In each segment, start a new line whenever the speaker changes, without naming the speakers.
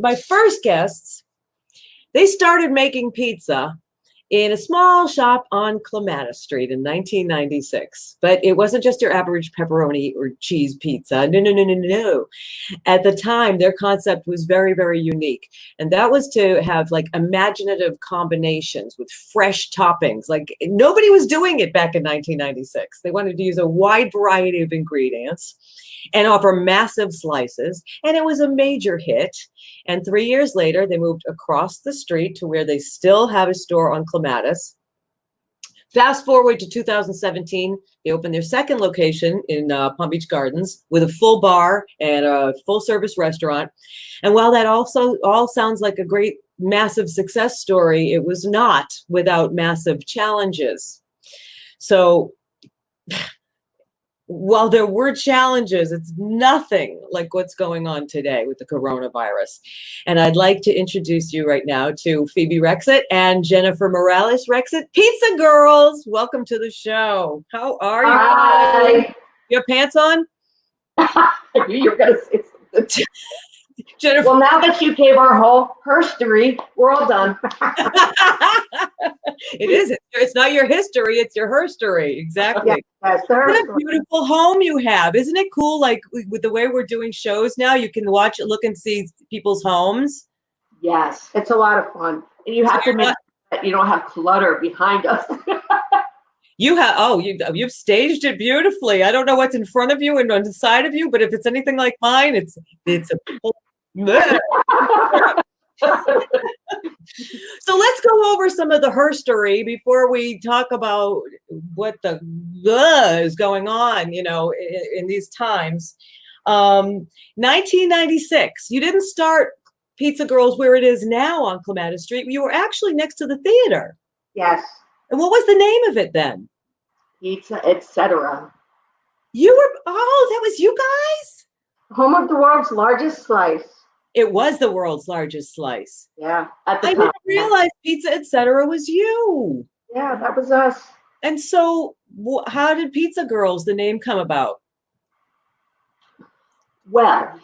my first guests, they started making pizza in a small shop on Clematis Street in 1996. But it wasn't just your average pepperoni or cheese pizza. No, no, no, no, no. At the time, their concept was very, very unique. And that was to have like imaginative combinations with fresh toppings. Like nobody was doing it back in 1996. They wanted to use a wide variety of ingredients and offer massive slices. And it was a major hit. And 3 years later, they moved across the street to where they still have a store on Clematis. Fast forward to 2017, they opened their second location in Palm Beach Gardens with a full bar and a full service restaurant. And while that also all sounds like a great, massive success story, it was not without massive challenges. So while there were challenges, it's nothing like what's going on today with the coronavirus. And I'd like to introduce you right now to Phoebe Reckseit and Jennifer Morales-Reckseit, Pizza Girls. Welcome to the show. How are you?
Hi.
You have pants on?
You were going to say something.
Jennifer.
Well, now that you gave our whole HERstory, we're all done.
It is. It's not your history. It's your HERstory. Exactly.
Yes,
what a beautiful home you have. Isn't it cool? Like with the way we're doing shows now, you can watch it, look and see people's homes.
Yes, it's a lot of fun. And you have to make sure that you don't have clutter behind us.
You have, you've staged it beautifully. I don't know what's in front of you and on the side of you, but if it's anything like mine, it's a So let's go over some of the HERstory before we talk about what the is going on, in these times. 1996, you didn't start Pizza Girls where it is now on Clematis Street. You were actually next to the theater.
Yes.
And what was the name of it then?
Pizza, etc.
You were, that was you guys?
Home of the world's largest slice.
It was the world's largest slice.
Yeah, at the
I
time.
didn't realize Pizza Etc. was you.
Yeah, that was us.
And so how did Pizza Girls, the name, come about?
Well,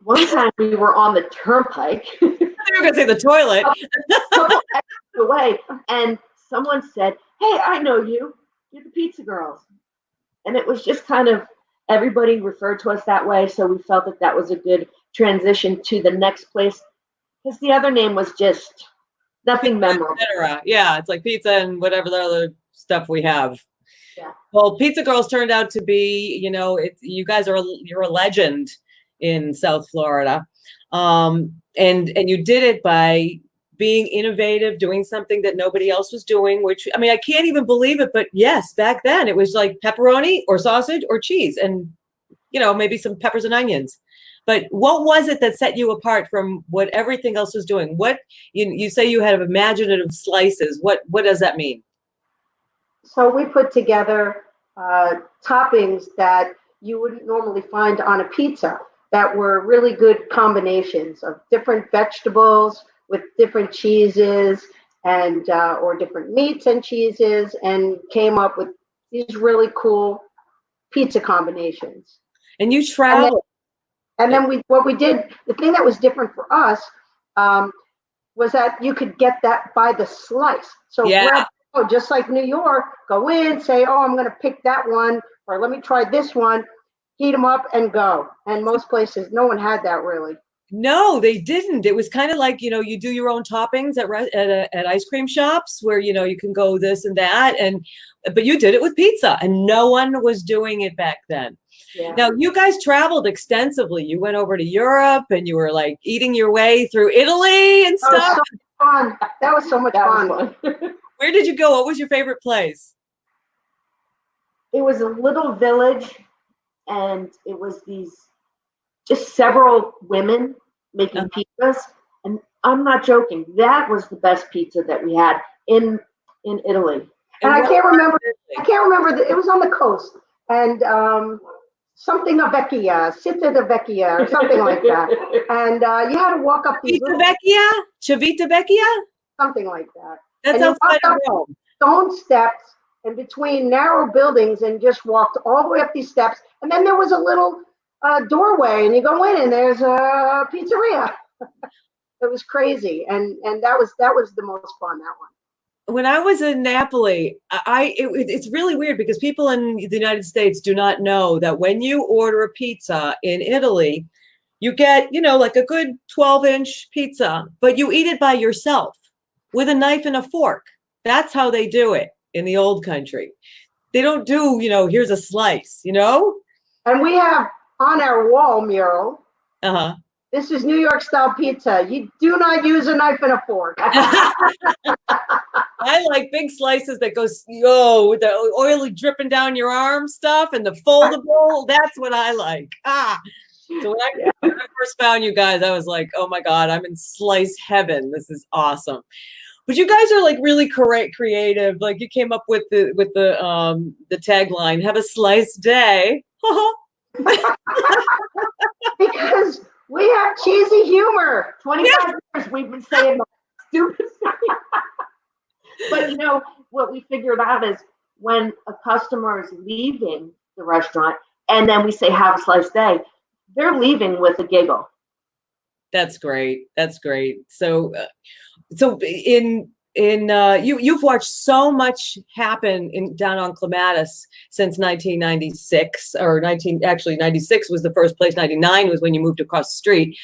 one time we were on the turnpike.
I thought you were going to say the toilet.
Away, and someone said, "Hey, I know you. You're the Pizza Girls." And it was just kind of, everybody referred to us that way, so we felt that that was a good transition to the next place, because the other name was just nothing memorable.
Yeah, it's like pizza and whatever the other stuff we have.
Yeah.
Well, Pizza Girls turned out to be, you guys you're a legend in South Florida, and you did it by being innovative, doing something that nobody else was doing. Which, I mean, I can't even believe it, but yes, back then it was like pepperoni or sausage or cheese, and maybe some peppers and onions. But what was it that set you apart from what everything else was doing? What you say you had imaginative slices. What does that mean?
So we put together toppings that you wouldn't normally find on a pizza that were really good combinations of different vegetables with different cheeses and or different meats and cheeses, and came up with these really cool pizza combinations.
And you traveled.
And then what we did, the thing that was different for us was that you could get that by the slice. So just like New York, go in, say, "Oh, I'm going to pick that one," or "Let me try this one," heat them up and go. And most places, no one had that really.
No, they didn't. It was kind of like, you do your own toppings at ice cream shops where, you can go this and that. But you did it with pizza, and no one was doing it back then.
Yeah.
Now, you guys traveled extensively. You went over to Europe and you were like eating your way through Italy and stuff.
That was so fun. That was so much fun.
Where did you go? What was your favorite place?
It was a little village, and it was just several women making pizzas. And I'm not joking. That was the best pizza that we had in Italy. And I can't remember. It was on the coast. And something of Vecchia, Città di Vecchia, or something like that. And you had to walk up these
Civita Vecchia?
Something like that.
That's outside of Rome.
Stone steps in between narrow buildings, and just walked all the way up these steps. And then there was a little doorway, and you go in, and there's a pizzeria. was crazy, and that was the most fun, that one.
When I was in Napoli, it's really weird because people in the United States do not know that when you order a pizza in Italy, you get, like a good 12-inch pizza, but you eat it by yourself with a knife and a fork. That's how they do it in the old country. They don't do, here's a slice,
And we have on our wall mural,
Uh-huh.
this is New York style pizza. You do not use a knife and a fork.
I like big slices that goes, with the oily dripping down your arm stuff and the foldable. That's what I like. So when I first found you guys, I was like, oh my God, I'm in slice heaven. This is awesome. But you guys are like really creative. Like you came up with the tagline, have a slice day.
Because we have cheesy humor. 25 years we've been saying stupid stuff. But what we figured out is when a customer is leaving the restaurant and then we say have a slice day, they're leaving with a giggle.
That's great. That's great. So you've watched so much happen down on Clematis since 1996 or 96 was the first place. 99 was when you moved across the street,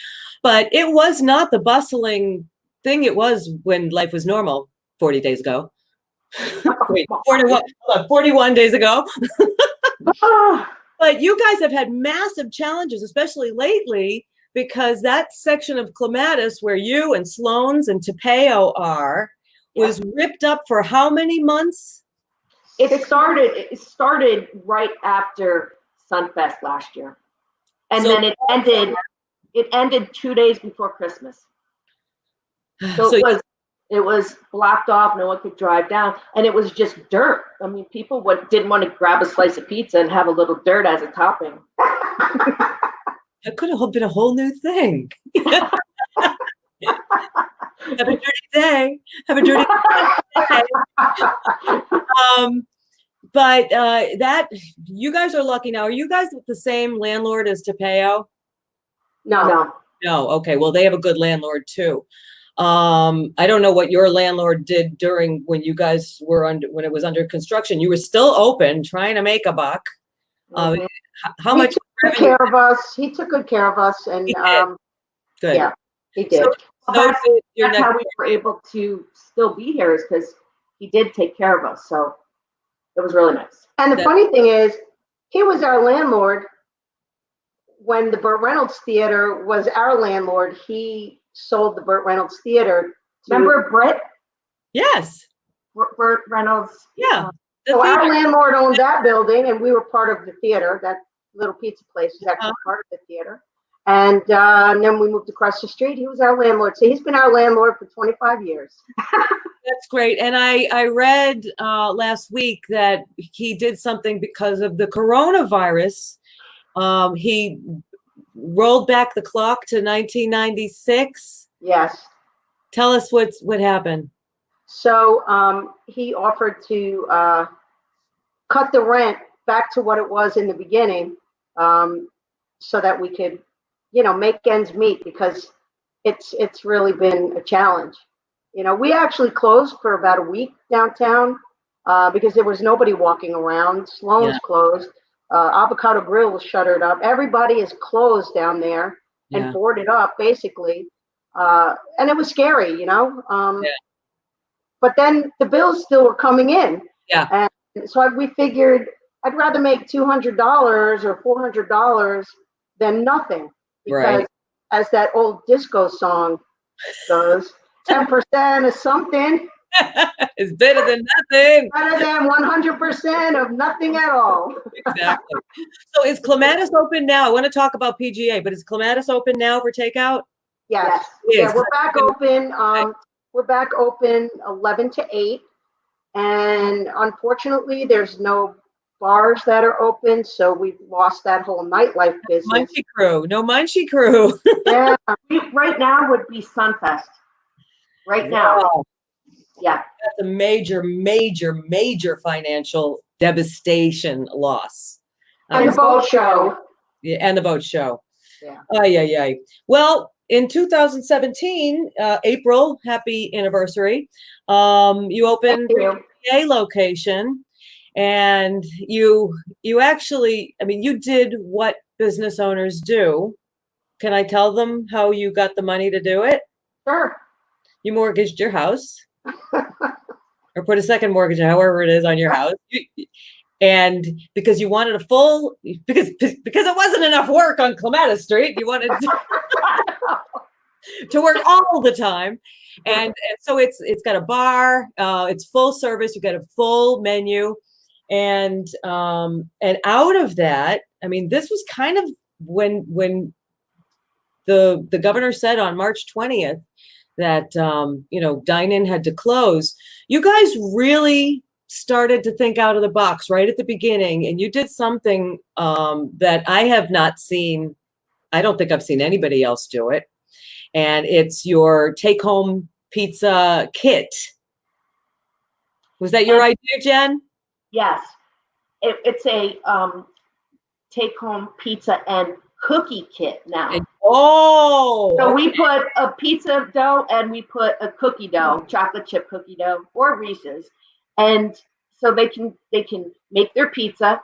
but it was not the bustling thing it was when life was normal 40 days ago. Wait, 41 days ago. But you guys have had massive challenges, especially lately, because that section of Clematis where you and Sloan's and Tapeo are was ripped up for how many months?
It started right after Sunfest last year. And then it ended 2 days before Christmas. So it was blocked off, no one could drive down, and it was just dirt. I mean, people didn't want to grab a slice of pizza and have a little dirt as a topping.
That could have been a whole new thing. Have a dirty day. Have a dirty day. But that you guys are lucky now. Are you guys the same landlord as Tapeo?
No.
Okay. Well, they have a good landlord too. I don't know what your landlord did during when you guys were when it was under construction. You were still open, trying to make a buck. How much?
He took good care of us. He took good care of us, and
good.
Yeah, he did. That's how we were able to still be here, is because he did take care of us. So it was really nice. And the funny thing is, he was our landlord when the Burt Reynolds Theater was our landlord. He sold the Burt Reynolds Theater. Remember Britt?
Yes.
Burt Reynolds.
Yeah.
So our landlord owned that building, and we were part of the theater. That little pizza place was actually part of the theater. And then we moved across the street. He was our landlord. So he's been our landlord for 25 years.
That's great. And I read last week that he did something because of the coronavirus. He rolled back the clock to 1996.
Yes.
Tell us what happened.
So he offered to cut the rent back to what it was in the beginning, so that we could, make ends meet, because it's really been a challenge. We actually closed for about a week downtown because there was nobody walking around. Sloan's closed. Avocado Grill was shuttered up. Everybody is closed down there and boarded up, basically. And it was scary, But then the bills still were coming in.
Yeah.
And so we figured I'd rather make $200 or $400 than nothing. Because as that old disco song goes, 10% of something
is better than nothing.
Better than 100% of nothing at all.
Exactly. So is Clematis open now? I want to talk about PGA, but is Clematis open now for takeout?
Yes. Yeah, we're back open. We're back open 11 to 8. And unfortunately, there's no bars that are open, so we've lost that whole nightlife business.
No Munchie Crew.
Yeah. Right now would be Sunfest. Right now.
Wow.
Yeah.
That's a major, major, major financial devastation loss.
And the boat show.
Yeah, and the boat show.
Yeah.
Ay. Well, in 2017, April, happy anniversary. You opened
Thank
a location, and you actually, I mean, you did what business owners do. Can I tell them how you got the money to do it?
Sure.
You mortgaged your house, or put a second mortgage, however it is, on your house. And because you wanted a full, because it wasn't enough work on Clematis Street, you wanted to work all the time. And so it's got a bar, it's full service, you got a full menu. And out of that, I mean, this was kind of when the governor said on March 20th that dine-in had to close. You guys really started to think out of the box right at the beginning, and you did something that I have not seen. I don't think I've seen anybody else do it. And it's your take-home pizza kit. Was that your idea, Jen?
Yes. It's a take-home pizza and cookie kit now. So we put a pizza dough and we put a cookie dough, chocolate chip cookie dough, or Reese's, and so they can make their pizza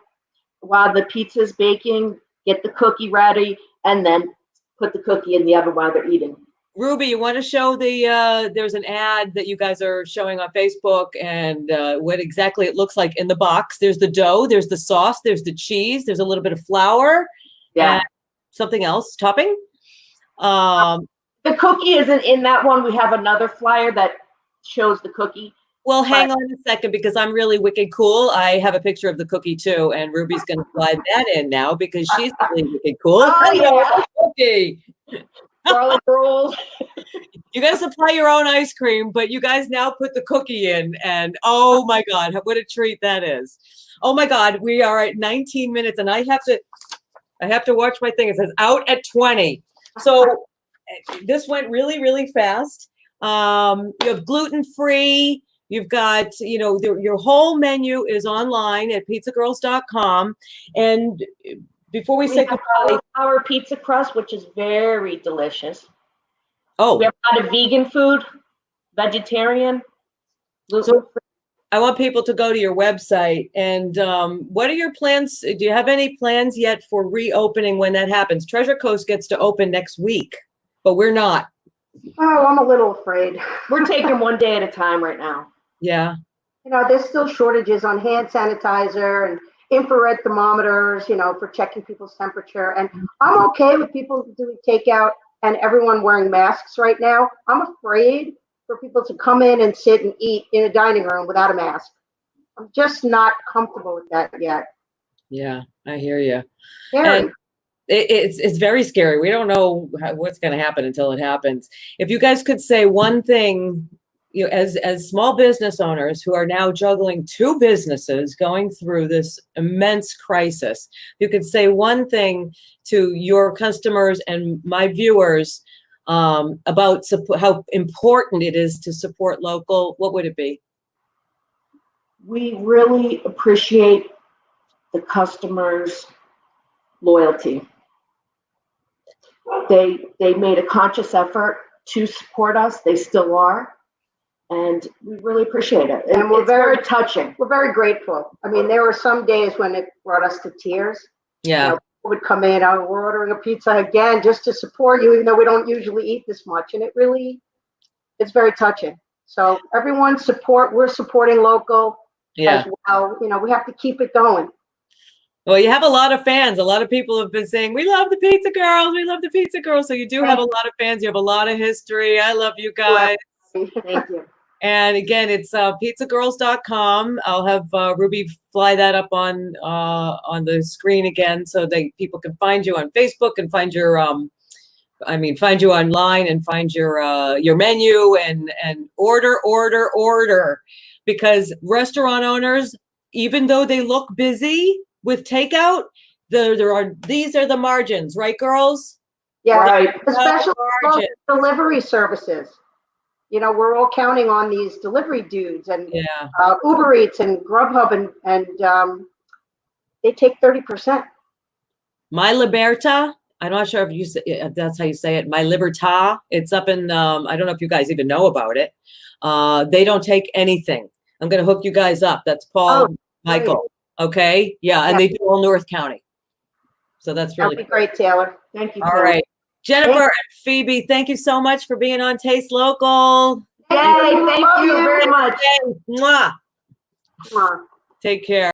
while the pizza's baking, get the cookie ready, and then put the cookie in the oven while they're eating.
Ruby, you want to show there's an ad that you guys are showing on Facebook, and what exactly it looks like in the box. There's the dough, there's the sauce, there's the cheese, there's a little bit of flour, and something else, topping.
The cookie isn't in that one. We have another flyer that shows the cookie.
Well, hang on a second, because I'm really wicked cool. I have a picture of the cookie too, and Ruby's going to slide that in now because she's really wicked cool.
Oh, yeah.
Cookie.
Garlic rolls.
You got to supply your own ice cream, but you guys now put the cookie in, and oh my God, what a treat that is. Oh my God, we are at 19 minutes, and I have to watch my thing. It says out at 20. So this went really, really fast. You have gluten-free. You've got, your whole menu is online at pizzagirls.com. And before we say goodbye,
our pizza crust, which is very delicious.
Oh,
we have a lot of vegan food, vegetarian.
So I want people to go to your website. And what are your plans? Do you have any plans yet for reopening when that happens? Treasure Coast gets to open next week, but we're not.
Oh, I'm a little afraid.
We're taking one day at a time right now.
Yeah.
There's still shortages on hand sanitizer and infrared thermometers, for checking people's temperature. And I'm okay with people doing takeout and everyone wearing masks right now. I'm afraid for people to come in and sit and eat in a dining room without a mask. I'm just not comfortable with that yet.
Yeah, I hear you.
Scary.
And it's very scary. We don't know what's going to happen until it happens. If you guys could say one thing, as small business owners who are now juggling two businesses going through this immense crisis, you could say one thing to your customers and my viewers about how important it is to support local, what would it be?
We really appreciate the customers' loyalty. They made a conscious effort to support us. They still are. And we really appreciate it.
And we're very
touching.
We're very grateful. I mean, there were some days when it brought us to tears.
Yeah.
People would come in, we're ordering a pizza again just to support you, even though we don't usually eat this much. And it's very touching. So everyone we're supporting local as well. We have to keep it going.
Well, you have a lot of fans. A lot of people have been saying, we love the Pizza Girls. We love the Pizza Girls. So you do have a lot of fans. You have a lot of history. I love you guys.
Thank you.
And again, it's pizzagirls.com. I'll have Ruby fly that up on the screen again so that people can find you on Facebook and find your find you online and find your menu and order, because restaurant owners, even though they look busy with takeout, these are the margins, right, girls?
Yeah,
right.
Especially delivery services. We're all counting on these delivery dudes and Uber Eats and Grubhub, and they take 30%.
My Liberta, I'm not sure if you say, if that's how you say it. My Libertà. It's up in. I don't know if you guys even know about it. They don't take anything. I'm going to hook you guys up. That's Paul,
Oh,
Michael. Okay, yeah, and
Yeah.
they do all North County. So that's
That'd
really
be great, Taylor.
Thank you.
all
Taylor.
right. Jennifer and Phoebe, thank you so much for being on Taste Local.
Yay, thank you very much.
Mwah.
Come on.
Take care.